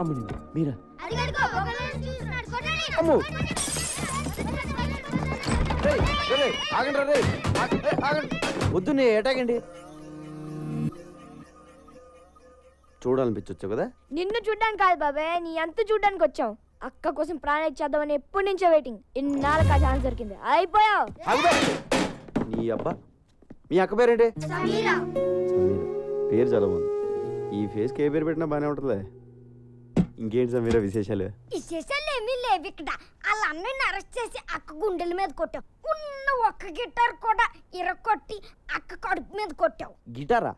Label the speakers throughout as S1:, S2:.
S1: అమ్మని మీరా? వద్దు నీ ఏటాగండి. చూడాలనిపించొచ్చు కదా?
S2: నిన్ను చూడ్డానికి కాదు బాబాయ్, నీ అంత చూడ్డానికి వచ్చాం. అక్క కోసం ప్రాణం ఇచ్చేద్దామని ఎప్పటి నుంచో వెయిటింగ్. ఇన్నాళ్ళకి ఆ ఛాన్స్ దొరికింది. అయిపోయావు.
S1: నీ అబ్బా. మీ అక్క పేరేంటి? సమీరా. పేరు చాలా బాగుంది. ఈ ఫేస్ కి ఏ పేరు పెట్టినా బాగానే ఉంటుందిలే. ఇంకేంటి సమీరా విశేషాలు?
S2: విశేషాలు ఏమీ లేవు ఇక్కడ. వాళ్ళ అన్నయ్యని అరెస్ట్ చేసి అక్క గుండెల మీద కొట్టావు. ఉన్న ఒక్క గిటార్ కూడా ఇరగొట్టి అక్క కడుపు మీద కొట్టావు.
S1: గిటారా?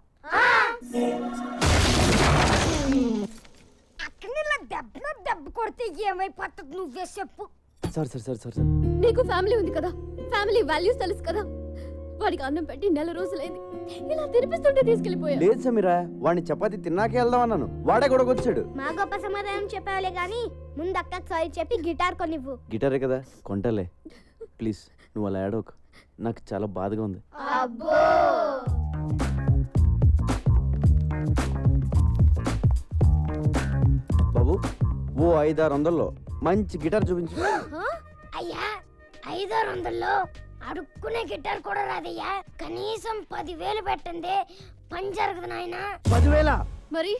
S2: అక్కని ఇలా దెబ్బ కొడితే ఏమైపోతుంది నువ్వే చెప్పు.
S1: సార్
S3: నీకు ఫ్యామిలీ ఉంది కదా, ఫ్యామిలీ వాల్యూస్ తెలుసు కదా. వాడికి అన్నం పెట్టి 4 రోజులైంది. ఇలా తినిపిస్తుంటే తీసుకెళ్లిపోయా.
S1: లేదు సమీరా, వాడిని చపాతి తిన్నాకే వెళ్దాం అన్నాను. వాడే కూడా వచ్చాడు.
S2: మా గొప్ప సమాధానం చెప్పావులే గాని ముందు అక్కకి సారీ చెప్పి గిటార్ కొనివ్వు.
S1: గిటారే కదా, కొంటలే. ప్లీజ్ నువ్వు అలా ఏడవకు, నాకు చాలా బాధగా ఉంది.
S2: అబ్బో
S1: బాబు, ఓ 500-600లో మంచి గిటార్ చూపించు.
S2: అయ్యా 500-600లో అడుక్కునే గిటార్ కూడా రాదయ్యా. కనీసం 10,000 పెట్టండి, పని జరగదు నాయన.
S1: 10,000?
S3: మరి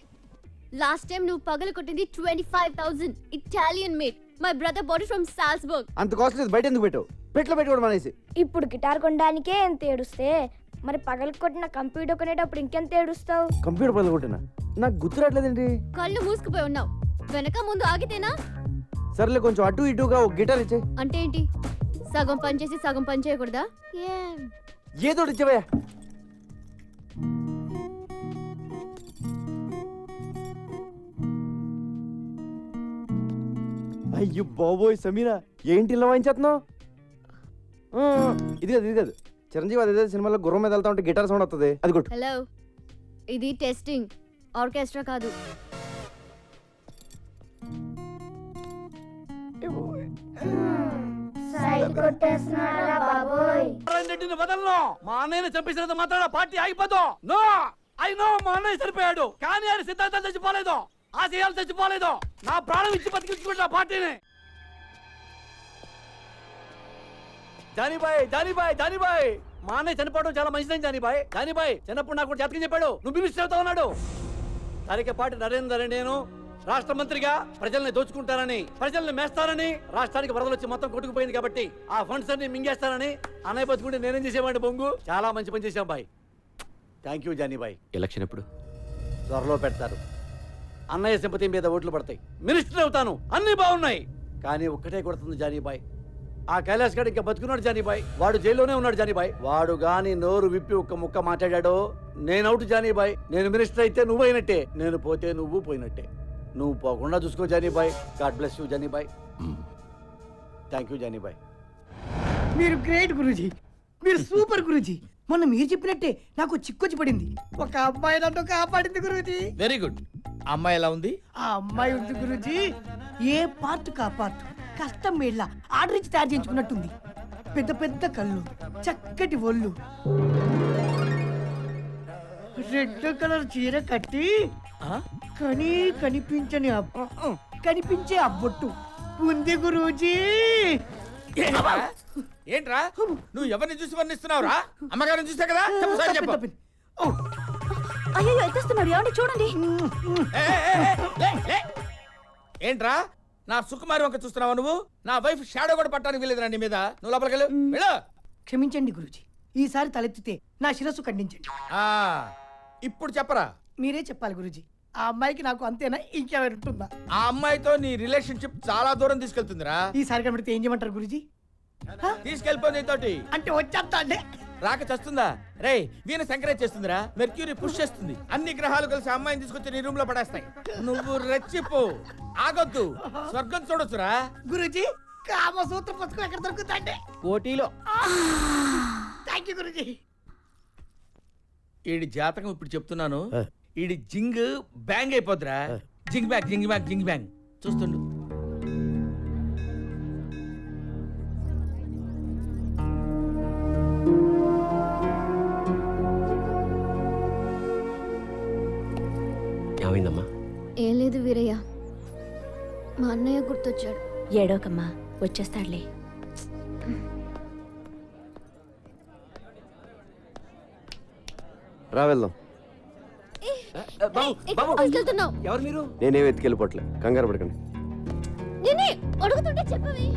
S3: లాస్ట్ టైం నువ్వు పగలు కొట్టింది 25,000 Italian made. My brother body from Salzburg.
S1: అంత కాస్ట్లీ బయట ఎందుకు పెట్టావు? పెట్లో పెట్టుకోవడం అనేసి.
S2: ఇప్పుడు గిటార్ కొనడానికే ఎంత ఏడుస్తే మరి పగలు కొట్టిన కంప్యూటర్ కొనేటప్పుడు ఇంకెంత ఏడుస్తావు?
S1: కంప్యూటర్ పగలు కొట్టినా? నాకు గుర్తురాట్లేదండి.
S3: కళ్ళు మూసుకుపోయి ఉన్నావు. వెనక ముందు ఆగితేనా?
S1: సర్లే, కొంచెం అటు ఇటుగా ఒక గిటార్ ఇచ్చే.
S3: అంటే ఏంటి? సగం పని చేసి సగం పని చేయకూడదా?
S1: ఏదో ఇచ్చేవయ్యా. అయ్యో బాబోయ్ సమీరా, ఏంటి ఇలా వాయించేస్తున్నావు? ఇది కాదు చిరంజీవి అదే సినిమాలో గుర్రం మీద వెళ్తా ఉంటే గిటార్ సౌండ్ వస్తుంది, అది కొట్టు.
S3: హలో, ఇది టెస్టింగ్, ఆర్కెస్ట్రా కాదు.
S4: మా అన్నయ్యని చంపేసినంత మాత్రాన పార్టీ ఆగిపోదు. నో, ఐ నో మా అన్నయ్య చనిపోయాడు, కానీ ఆయన సిద్ధాంతాలు చచ్చిపోలేదు, ఆశయాలు చచ్చిపోలేదు. నా ప్రాణం ఇచ్చి బతికించుకుంటా పార్టీని. జానీబాయ్, మా అన్నయ్య చనిపోవడం చాలా మంచిదని జానీబాయ్ చిన్నప్పుడు నాకు జాతకం చెప్పాడు, నువ్వు మినిస్టర్ అవుతా ఉన్నాడు. తరికపాటి నరేందర్ నేను రాష్ట్ర మంత్రిగా ప్రజల్ని దోచుకుంటారని, ప్రజల్ని మేస్తారని, రాష్ట్రానికి వరదలు వచ్చి మొత్తం కొట్టుకుపోయింది కాబట్టి ఆ ఫండ్స్ అన్ని మింగేస్తారని అన్నయ్య బతుకుంటే నేనేం చేసేవాడిని బొంగు. చాలా మంచి పని చేశాం బాయ్. థ్యాంక్ యూ జానీబాయ్.
S1: ఎలక్షన్ ఎప్పుడు?
S4: త్వరలో పెడతారు. అన్నయ్య సింపతి మీద ఓట్లు పడతాయి, మినిస్టర్ అవుతాను, అన్ని బాగున్నాయి. కానీ ఒక్కటే కొడుతుంది జానీబాయ్, ఆ కైలాస్ గడ్ ఇంకా బతుకున్నాడు జానీబాయ్. వాడు జైల్లోనే ఉన్నాడు జానీబాయ్. వాడు గాని నోరు విప్పి ఒక్క ముక్క మాట్లాడాడో నేను అవుట్ జానీబాయ్. నేను మినిస్టర్ అయితే నువ్వు అయినట్టే, నేను పోతే నువ్వు పోయినట్టే. నువ్వు పోకుండా చూసుకో Jani Bhai. God bless you Jani Bhai. Thank you Jani Bhai.
S5: మీరు గ్రేట్ గురూజీ, మీరు సూపర్ గురూజీ. మొన్న మీరు చెప్పినట్టే నాకు చిక్కొచ్చి పడింది. ఒక అమ్మాయి నన్ను కాపాడింది గురూజీ.
S4: Very good. అమ్మాయి ఎలా ఉంది?
S5: ఆ అమ్మాయి ఉంది గురూజీ, ఏ పార్ట్ కా పార్ట్ కష్టం మేళ్ళ ఆర్డర్ ఇచ్చి తయారు చేయించుకున్నట్టుంది. పెద్ద పెద్ద కళ్ళు, చక్కటి ఒళ్ళు, రెడ్ కలర్ చీర కట్టి కనిపించే అబ్బొట్టు ఉంది గురూజీ.
S4: ఏంట్రా నువ్వు ఎవరిని చూసి వర్ణిస్తున్నావురా? అమ్మగారిని చూసా కదా.
S3: అయ్యో ఎత్తేస్తున్నాడు, ఏమండి చూడండి.
S4: ఏంట్రా నా సుకుమారి వంక చూస్తున్నావా నువ్వు? నా వైఫ్ షాడో కూడా పట్టడానికి వీలేదురా నీ మీద. నువ్వు లోపలికి వెళ్ళు.
S5: క్షమించండి గురూజీ, ఈసారి తలెత్తితే నా శిరస్సు ఖండించండి.
S4: ఇప్పుడు చెప్పరా?
S5: మీరే చెప్పాలి గురూజీ. ఆ అమ్మాయికి నాకు అంతేనా, ఇంకెవరు ఉంటుందా?
S4: ఆ అమ్మాయితో నీ రిలేషన్షిప్ చాలా దూరం తీసుకెళ్తుందిరా.
S5: ఈసారి కనబడితే ఏం చేయమంటారు గురూజీ?
S4: తీసుకెళ్ళిపోయి నీతోటి.
S5: అంటే వచ్చేస్తా అండి.
S4: రాక చస్తుందా? రే వీణ సంక్రేజ్ చేస్తుందిరా, మెర్క్యూరీ పుష్ చేస్తుంది. అన్ని గ్రహాలు కలిసి అమ్మాయిని తీసుకొచ్చి నీ రూమ్ లో పడేస్తాయి. నువ్వు రెచ్చిపో, ఆగొద్దు, స్వర్గం చూడొచ్చురా.
S5: గురూజీ కామసూత్ర పుస్తకం ఎక్కడ దొరుకుతాండి?
S4: కోటిలో.
S5: Thank you Guruji.
S4: ఈడి జాతకం ఇప్పుడు చెప్తున్నాను, ఈడి జింగ్ బ్యాంగ్ అయిపోద్దిరా. జింగ్ బ్యాంగ్ జింగ్ బ్యాంగ్ జింగ్ బ్యాంగ్ చూస్తుండు.
S3: అన్నయ్య గుర్తొచ్చాడు.
S6: ఏడోకమ్మా, వచ్చేస్తాడులే.
S1: రా వెళ్దాం.
S3: వెళ్తున్నావు?
S4: ఎవరు మీరు?
S1: నేనేం ఎత్తుకెళ్ళిపోవట్లే, కంగారు పడకండి.
S3: నేనే అడుగుతుంటే చెప్పవే.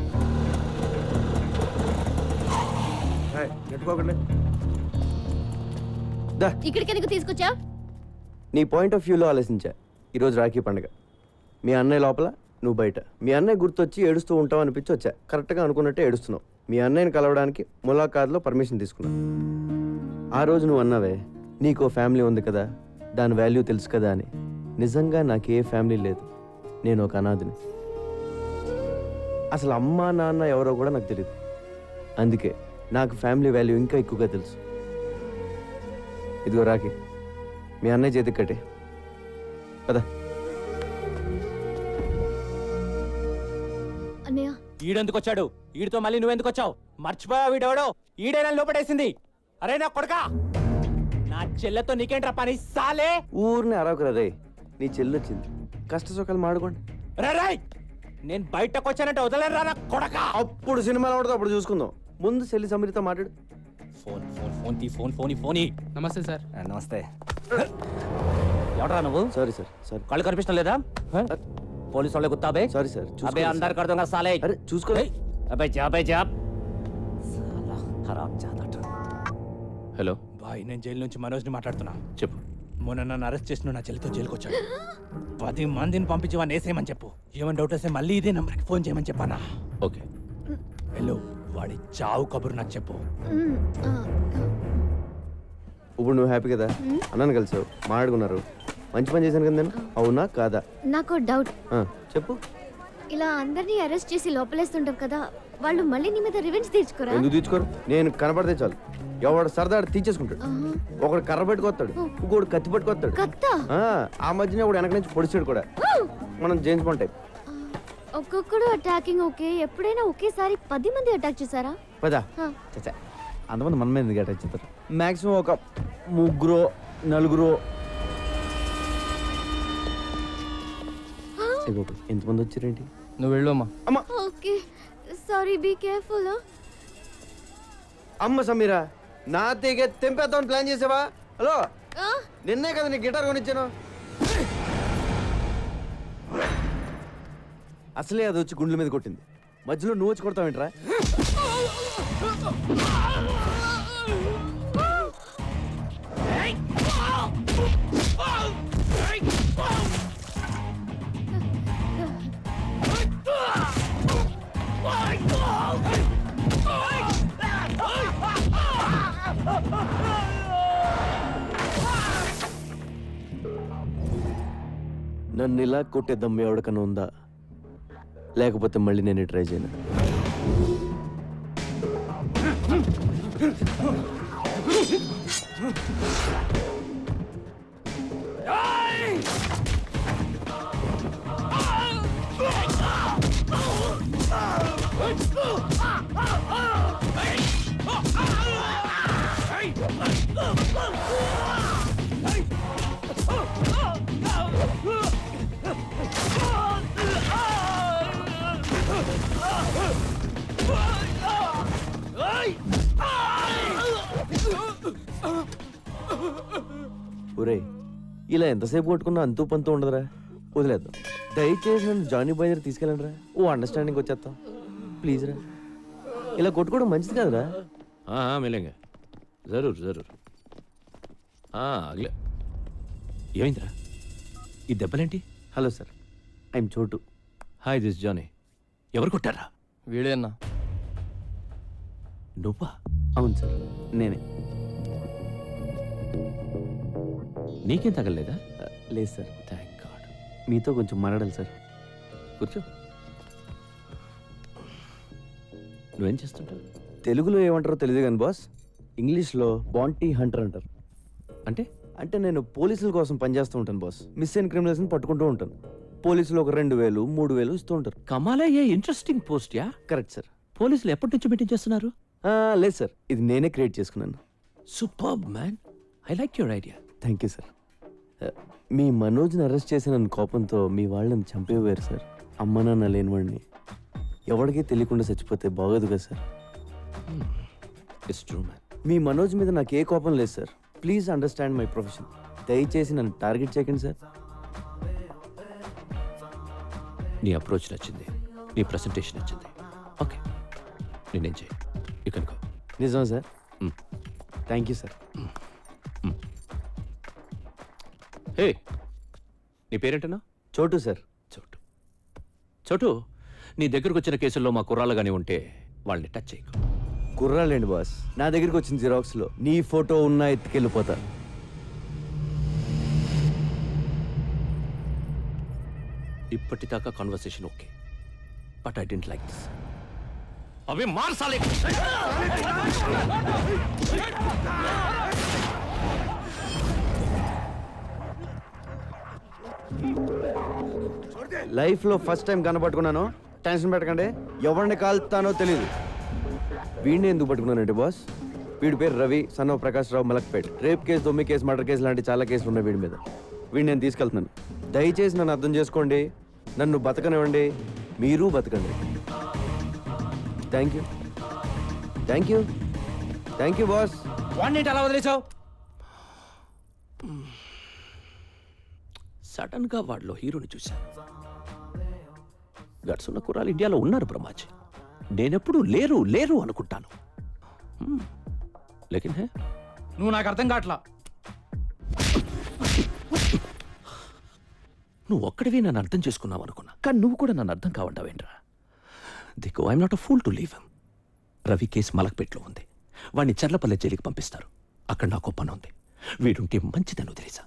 S1: నెట్టుకోకండి. దా.
S3: ఇక్కడికి ఎందుకు తీసుకొచ్చా?
S1: నీ పాయింట్ ఆఫ్ వ్యూలో ఆలోచించా. ఈరోజు రాఖీ పండుగ. మీ అన్నయ్య లోపల, నువ్వు బయట. మీ అన్నయ్య గుర్తొచ్చి ఏడుస్తూ ఉంటావు అనిపించి వచ్చా. కరెక్ట్గా అనుకున్నట్టే ఏడుస్తున్నావు. మీ అన్నయ్యని కలవడానికి ములాఖాత్లో పర్మిషన్ తీసుకున్నావు. ఆ రోజు నువ్వు అన్నావే, నీకో ఫ్యామిలీ ఉంది కదా, దాని వాల్యూ తెలుసు కదా అని. నిజంగా నాకు ఏ ఫ్యామిలీ లేదు, నేను ఒక అనాథిని. అసలు అమ్మా నాన్న ఎవరో కూడా నాకు తెలియదు. అందుకే నాకు ఫ్యామిలీ వాల్యూ ఇంకా ఎక్కువగా తెలుసు. ఇదిగో రాఖీ, మీ అన్నయ్య చేతికి కట్టే కదా.
S3: అన్నయ్య,
S7: ఈడెందుకు వచ్చాడు? ఈడితో మళ్ళీ నువ్వెందుకు వచ్చావు? మర్చిపోయావు వీడెవడో? ఈడైనా లోపడేసింది. అరే నా కొడకా, నా చెల్లెతో నీకేంట్రా పని సాలే?
S1: ఊరిని అరవకురా రే, నీ చెల్లి వచ్చింది, కష్ట సుఖాలు మాడుకోండి.
S7: రాయ్, నేను బయటకు వచ్చానంటే వదలరా నా కొడకా.
S1: అప్పుడు సినిమాలో ఉండదు, అప్పుడు చూసుకుందాం. ముందు చెల్లి సమీరితో మాట్లాడు.
S7: ఫోన్ ఫోన్ ఫోన్ తీ, ఫోన్ ఫోన్ ఫోన్.
S8: నమస్తే సార్.
S7: నమస్తే. ఎవడరా నువ్వు?
S1: Sorry sir, sorry.
S7: కళ్ళు కనిపించడం లేదా? పోలీసు వాళ్ళే గుత్తాబే?
S1: సారీ సార్,
S7: అబే
S1: చూసుకోండి
S7: అందరు
S1: సార్.
S7: కడుతుంగా సాలే.
S1: అరే చూసుకో.
S7: అబే జాబ్ సాలా ఖరాబ్ జాదట.
S8: హలో
S7: బాయ్, నేను జైలు నుంచి మనోజ్ని మాట్లాడుతున్నా.
S8: చెప్పు.
S7: మొన్న నన్ను అరెస్ట్ చేసిన నా చెల్లితో జైలుకి వచ్చాడు. 10 మందిని పంపించి వాడిని వేసేయమని చెప్పు. ఏమైనా డౌట్ వస్తే మళ్ళీ ఇదే నంబర్కి ఫోన్ చేయమని చెప్పానా?
S8: ఓకే.
S7: వెళ్ళు, వాడి చావు కబురు నాకు చెప్పు.
S1: ఇప్పుడు నువ్వు హ్యాపీ కదా, అన్నను కలిసావు, మాట్లాడుకున్నారు, మంచి పని చేశాను కదా నేను. అవునా కాదా?
S3: నాకు డౌట్.
S1: చెప్పు.
S3: ఇలా అందరినీ అరెస్ట్ చేసి లోపలేస్తుంటాం కదా, వాళ్ళు మళ్ళీ నీ మీద రివెంజ్ తీర్చుకోరా?
S1: ఎందుకు తీసుకోరు? నేను కనపడితే చాలు, ఎవడు సరదాడు తీసేసుకుంటాడు. ఒకడు కర్ర పెట్టుకొస్తాడు, ఇంకోడు కత్తి పట్టుకొస్తాడు.
S3: కత్తా?
S1: ఆ మధ్యనే ఒకడు వెనక నుంచి పొడిచాడు కూడా. మనం జేమ్స్ బాండ్ టైప్.
S3: ఒక్కొక్కడు అటాకింగ్ ఓకే, ఎప్పుడైనా ఒకేసారి 10 మంది అటాక్ చేశారా?
S1: పదా చచ్చా, అంతమంది మన మీద ఎందుకు అటాక్ చేస్తారు? మాక్సిమం ఒక 3-4. ఎంతమంది వచ్చారేంటి?
S8: నువ్వు వెళ్ళు అమ్మా.
S1: అమ్మ
S3: ఓకే, సారీ, బీ కేర్ఫుల్.
S1: అమ్మ సమీరా, నా తీగ తెంపేద్దామని ప్లాన్ చేసావా? హలో, నిన్నే కదా నీ గిటార్ కొనిచ్చాను. అసలే అది వచ్చి గుండెల మీద కొట్టింది, మధ్యలో నువ్వు వచ్చి కొడతావేంట్రా? నన్ను ఇలా కొట్టే దమ్ము ఎవడికన్నా ఉందా? లేకపోతే మళ్ళీ నేను ట్రై చేయను. ఒరే, ఇలా ఎంతసేపు కొట్టుకున్నా అంతూ పంతూ ఉండదురా, వదిలేద్దాం. దయచేసి నన్ను జానీ బాయ్ దగ్గర తీసుకెళ్ళండి రా, ఓ అండర్స్టాండింగ్ వచ్చేస్తాం ప్లీజ్ రా. ఇలా కొట్టుకోవడం మంచిది కాదురా.
S8: మిలేంగా, జరూర్ జరూర్. అగలే. ఏమైందిరా? ఈ దెబ్బలేంటి?
S1: Hello sir, I'm Chotu.
S8: Hi, this Johnny. ఎవరు కొట్టారా?
S9: వీడే అన్నా.
S8: నువ్వా?
S1: అవును సార్, నేనే.
S8: నీకేం తగలలేదా?
S1: లేదు సార్.
S8: Thank God.
S1: మీతో కొంచెం మాట్లాడాలి సార్.
S8: కూర్చో. నువ్వేం చేస్తుంటావు?
S1: తెలుగులో ఏమంటారో తెలియదు కానీ బాస్, ఇంగ్లీష్లో బాంటీ హంటర్ అంటారు.
S8: అంటే
S1: అంటే నేను పోలీసుల కోసం పనిచేస్తూ ఉంటాను బాస్. మిస్ అయిన క్రిమినల్స్ని పట్టుకుంటూ ఉంటాను. పోలీసులు ఒక 2,000, 3,000 ఇస్తూ ఉంటారు.
S8: Kamala, a interesting post yeah.
S1: Correct sir.
S8: పోలీసులు ఎప్పటి నుంచి మీటింగ్ చేస్తున్నారు?
S1: లేదు సార్, ఇది నేనే క్రియేట్ చేసుకున్నాను.
S8: Superb man, I like your idea.
S1: Thank you sir. మీ మనోజ్ని అరెస్ట్ చేసిన కోపంతో మీ వాళ్ళని చంపేవారు సార్. అమ్మ నాన్న లేనివాడిని ఎవరికీ తెలియకుండా చచ్చిపోతే బాగోదు కదా సార్.
S8: It's true man.
S1: మీ మనోజ్ మీద నాకు ఏ కోపం లేదు sir. Please understand my profession. దయచేసి నన్ను టార్గెట్ చేయకండి సార్.
S8: నీ అప్రోచ్ నచ్చింది, నీ ప్రెసెంటేషన్ నచ్చింది. ఓకే, నేనేం చేయి యూ కెన్ గో.
S1: నిజమా sir? Thank you sir.
S8: Hey, నీ పేరేంటన్నా?
S1: చోటు సార్.
S8: చోటు. చోటు, నీ దగ్గరకు వచ్చిన కేసుల్లో మా కుర్రాళ్ళు కానీ ఉంటే వాళ్ళని టచ్ చేయకు.
S1: కుర్రాలేండి బాస్, నా దగ్గరికి వచ్చిన జిరాక్స్లో నీ ఫోటో ఉన్నా ఎత్తుకెళ్ళిపోతా.
S8: ఇప్పటిదాకా conversation okay, but I didn't like this. అవి మార్చాలి.
S1: లైఫ్లో ఫస్ట్ టైం కనపట్టుకున్నాను. టెన్షన్ పెట్టకండి, ఎవరిని కాల్తానో తెలియదు. వీడిని ఎందుకు పట్టుకున్నానండి బాస్? వీడి పేరు Ravi, son of Prakash Rao, Malakpet. Rape case, దొమ్మి కేసు, మర్డర్ కేసు లాంటి చాలా కేసులు ఉన్నాయి వీడి మీద. వీడిని నేను తీసుకెళ్తున్నాను. దయచేసి నన్ను అర్థం చేసుకోండి, నన్ను బతకనివ్వండి, మీరు బతకండి. Thank you, thank you, thank you boss.
S7: వాడిని అలా వదిలేసావు?
S8: సడన్ గా వాడిలో హీరోని చూశాను. గట్స్ ఉన్న కుర్రాలు ఇండియాలో ఉన్నారు బ్రహ్మాజీ. నేనెప్పుడు లేరు లేరు అనుకుంటాను. లేకిన్ హే,
S7: నువ్వు నాకు అర్థం కావట్లా.
S8: నువ్వు ఒక్కడివి నన్ను అర్థం చేసుకున్నావు అనుకున్నా, కానీ నువ్వు కూడా నన్ను అర్థం కావంటావేంట్రా? దిక్కు I'm not a fool to leave him. Ravi case మలక్పేట్లో ఉంది. వాడిని చర్లపల్లె జైలుకి పంపిస్తారు. అక్కడ నాకు పని ఉంది. వీడుంటే మంచిదని వదిలేసా.